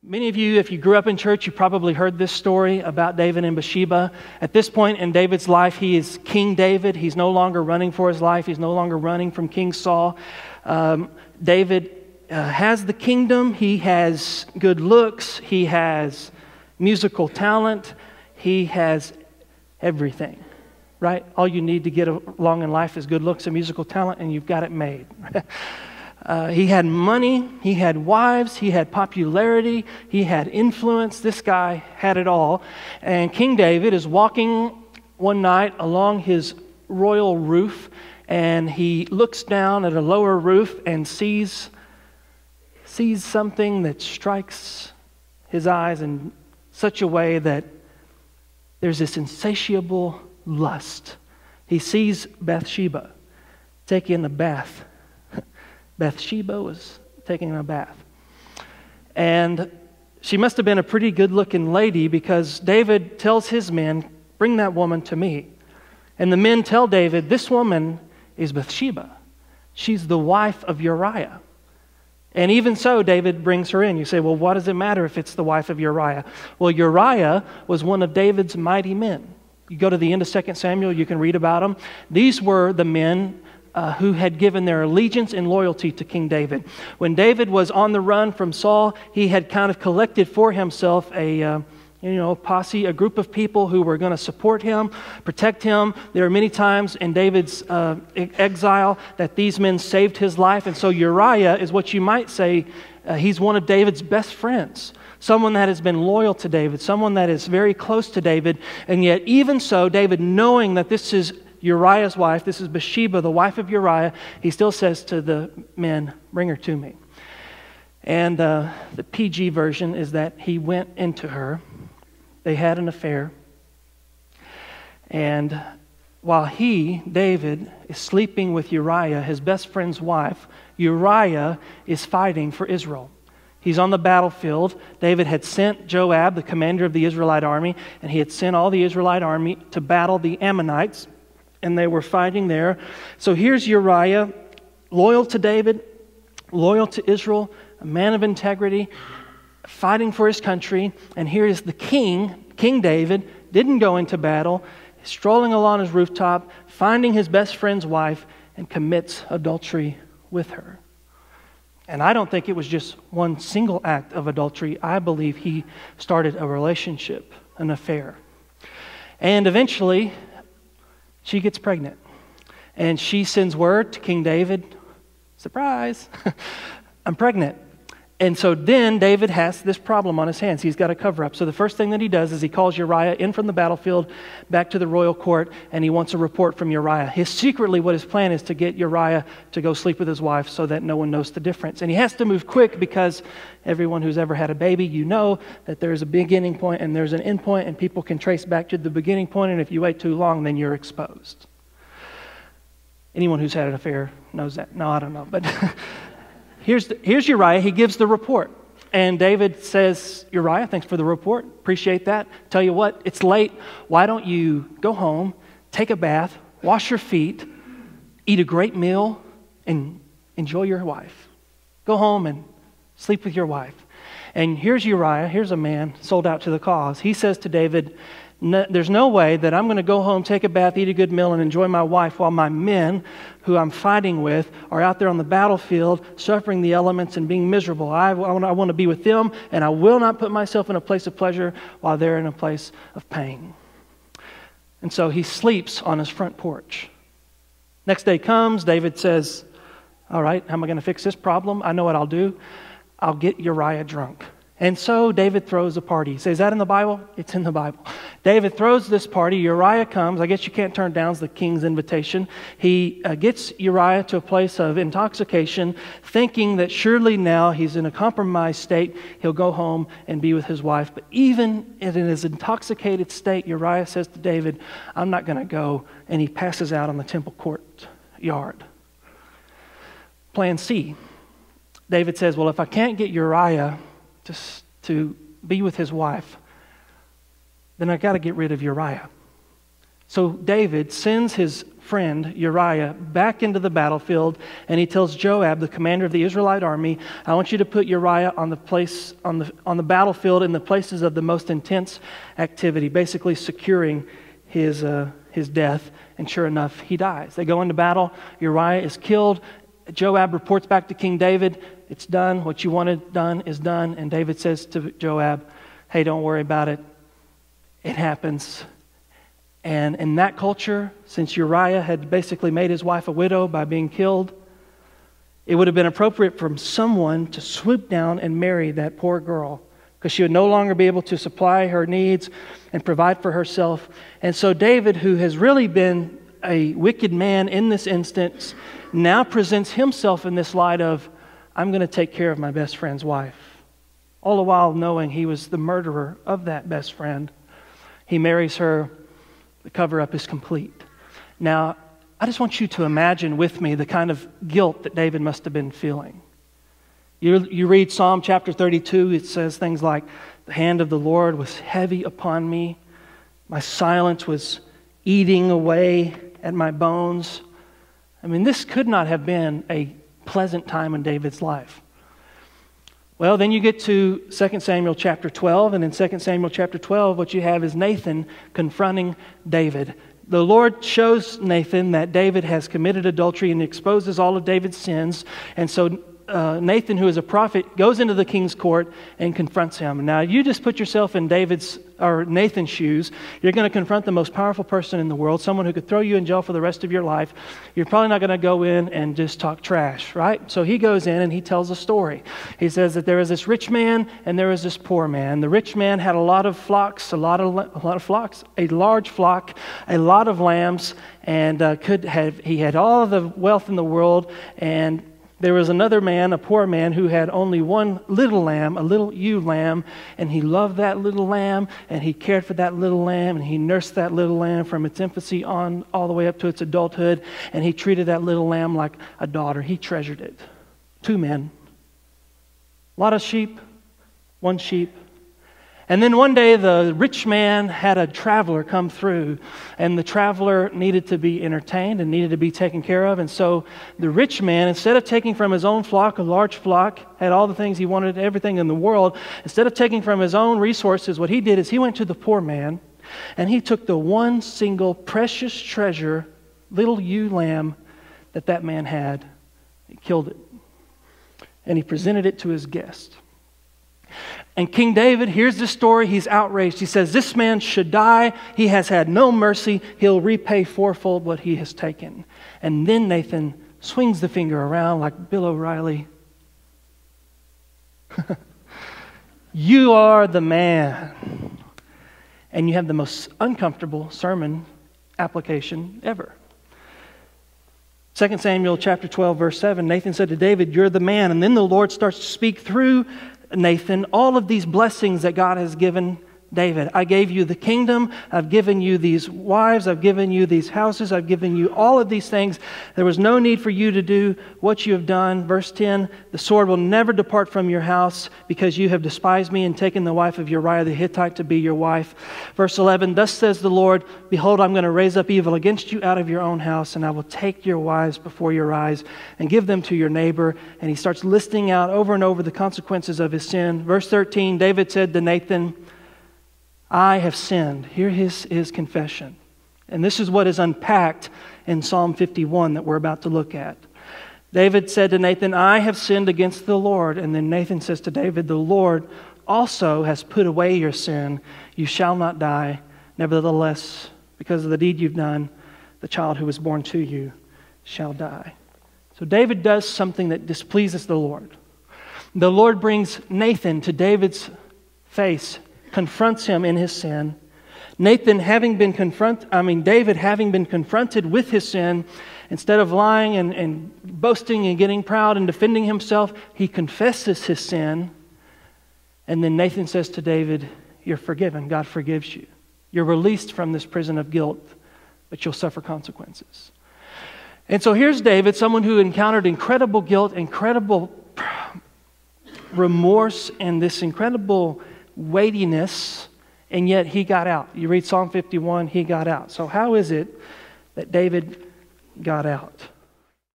Many of you, if you grew up in church, you probably heard this story about David and Bathsheba. At this point in David's life, he is King David. He's no longer running for his life. He's no longer running from King Saul. David has the kingdom. He has good looks. He has musical talent. He has everything, right? All you need to get along in life is good looks and musical talent, and you've got it made. He had money, he had wives, he had popularity, he had influence. This guy had it all. And King David is walking one night along his royal roof, and he looks down at a lower roof and sees something that strikes his eyes in such a way that there's this insatiable lust. He sees Bathsheba taking a bath. Bathsheba was taking a bath. And she must have been a pretty good-looking lady, because David tells his men, "Bring that woman to me." And the men tell David, "This woman is Bathsheba. She's the wife of Uriah." And even so, David brings her in. You say, well, what does it matter if it's the wife of Uriah? Well, Uriah was one of David's mighty men. You go to the end of 2 Samuel, you can read about them. These were the men who had given their allegiance and loyalty to King David. When David was on the run from Saul, he had kind of collected for himself a posse, a group of people who were going to support him, protect him. There are many times in David's exile that these men saved his life. And so Uriah is what you might say, he's one of David's best friends. Someone that has been loyal to David, someone that is very close to David. And yet even so, David, knowing that this is Uriah's wife, this is Bathsheba, the wife of Uriah, he still says to the men, "Bring her to me." And the PG version is that he went into her. They had an affair. And while he, David, is sleeping with Uriah, his best friend's wife, Uriah is fighting for Israel. He's on the battlefield. David had sent Joab, the commander of the Israelite army, and he had sent all the Israelite army to battle the Ammonites, and they were fighting there. So here's Uriah, loyal to David, loyal to Israel, a man of integrity, fighting for his country. And here is the king, King David, didn't go into battle, strolling along his rooftop, finding his best friend's wife, and commits adultery with her. And I don't think it was just one single act of adultery. I believe he started a relationship, an affair. And eventually, she gets pregnant. And she sends word to King David, "Surprise, I'm pregnant." And so then David has this problem on his hands. He's got to cover up. So the first thing that he does is he calls Uriah in from the battlefield back to the royal court, and he wants a report from Uriah. Secretly, what his plan is to get Uriah to go sleep with his wife so that no one knows the difference. And he has to move quick, because everyone who's ever had a baby, you know that there's a beginning point and there's an end point, and people can trace back to the beginning point, and if you wait too long, then you're exposed. Anyone who's had an affair knows that. No, I don't know, but Here's Uriah. He gives the report. And David says, "Uriah, thanks for the report. Appreciate that. Tell you what, it's late. Why don't you go home, take a bath, wash your feet, eat a great meal, and enjoy your wife. Go home and sleep with your wife." And here's Uriah. Here's a man sold out to the cause. He says to David, "There's no way that I'm going to go home, take a bath, eat a good meal, and enjoy my wife while my men who I'm fighting with are out there on the battlefield suffering the elements and being miserable. I want to be with them, and I will not put myself in a place of pleasure while they're in a place of pain." And so he sleeps on his front porch. Next day comes, David says, "All right, how am I going to fix this problem? I know what I'll do. I'll get Uriah drunk." And so David throws a party. You say, is that in the Bible? It's in the Bible. David throws this party. Uriah comes. I guess you can't turn down the king's invitation. He gets Uriah to a place of intoxication, thinking that surely now he's in a compromised state. He'll go home and be with his wife. But even in his intoxicated state, Uriah says to David, "I'm not going to go." And he passes out on the temple courtyard. Plan C. David says, well, if I can't get Uriah to be with his wife, then I got to get rid of Uriah. So David sends his friend Uriah back into the battlefield, and he tells Joab, the commander of the Israelite army, I want you to put Uriah on the battlefield in the places of the most intense activity, basically securing his death. And sure enough, he dies. They go into battle. Uriah is killed. Joab reports back to King David, it's done. What you wanted done is done. And David says to Joab, hey, don't worry about it. It happens. And in that culture, since Uriah had basically made his wife a widow by being killed, it would have been appropriate for someone to swoop down and marry that poor girl, because she would no longer be able to supply her needs and provide for herself. And so David, who has really been a wicked man in this instance, now presents himself in this light of, I'm going to take care of my best friend's wife. All the while knowing he was the murderer of that best friend. He marries her. The cover-up is complete. Now, I just want you to imagine with me the kind of guilt that David must have been feeling. You read Psalm chapter 32, it says things like, the hand of the Lord was heavy upon me. My silence was eating away at my bones. I mean, this could not have been a pleasant time in David's life. Well, then you get to 2 Samuel chapter 12, and in 2 Samuel chapter 12, what you have is Nathan confronting David. The Lord shows Nathan that David has committed adultery and exposes all of David's sins, and so Nathan, who is a prophet, goes into the king's court and confronts him. Now, you just put yourself in Nathan's shoes. You're going to confront the most powerful person in the world, someone who could throw you in jail for the rest of your life. You're probably not going to go in and just talk trash, right? So he goes in and he tells a story. He says that there is this rich man and there is this poor man. The rich man had a lot of flocks, a large flock, a lot of lambs, and he had all of the wealth in the world. And there was another man, a poor man, who had only one little lamb, a little ewe lamb, and he loved that little lamb, and he cared for that little lamb, and he nursed that little lamb from its infancy on all the way up to its adulthood, and he treated that little lamb like a daughter. He treasured it. 2 men. A lot of sheep, 1 sheep. And then one day the rich man had a traveler come through, and the traveler needed to be entertained and needed to be taken care of. And so the rich man, instead of taking from his own flock, a large flock, had all the things he wanted, everything in the world, instead of taking from his own resources, what he did is he went to the poor man and he took the one single precious treasure, little ewe lamb that man had. He killed it. And he presented it to his guest. And King David hears this story. He's outraged. He says, this man should die. He has had no mercy. He'll repay fourfold what he has taken. And then Nathan swings the finger around like Bill O'Reilly. You are the man. And you have the most uncomfortable sermon application ever. 2 Samuel chapter 12, verse 7, Nathan said to David, you're the man. And then the Lord starts to speak through Nathan all of these blessings that God has given David. I gave you the kingdom. I've given you these wives. I've given you these houses. I've given you all of these things. There was no need for you to do what you have done. Verse 10, the sword will never depart from your house because you have despised me and taken the wife of Uriah the Hittite to be your wife. Verse 11, thus says the Lord, behold, I'm going to raise up evil against you out of your own house, and I will take your wives before your eyes and give them to your neighbor. And he starts listing out over and over the consequences of his sin. Verse 13, David said to Nathan, I have sinned. Hear his confession. And this is what is unpacked in Psalm 51 that we're about to look at. David said to Nathan, I have sinned against the Lord. And then Nathan says to David, the Lord also has put away your sin. You shall not die. Nevertheless, because of the deed you've done, the child who was born to you shall die. So David does something that displeases the Lord. The Lord brings Nathan to David's face, confronts him in his sin. David having been confronted with his sin, instead of lying and boasting and getting proud and defending himself, he confesses his sin. And then Nathan says to David, you're forgiven. God forgives you. You're released from this prison of guilt, but you'll suffer consequences. And so here's David, someone who encountered incredible guilt, incredible remorse, and this incredible weightiness, and yet he got out. You read Psalm 51, he got out. So how is it that David got out.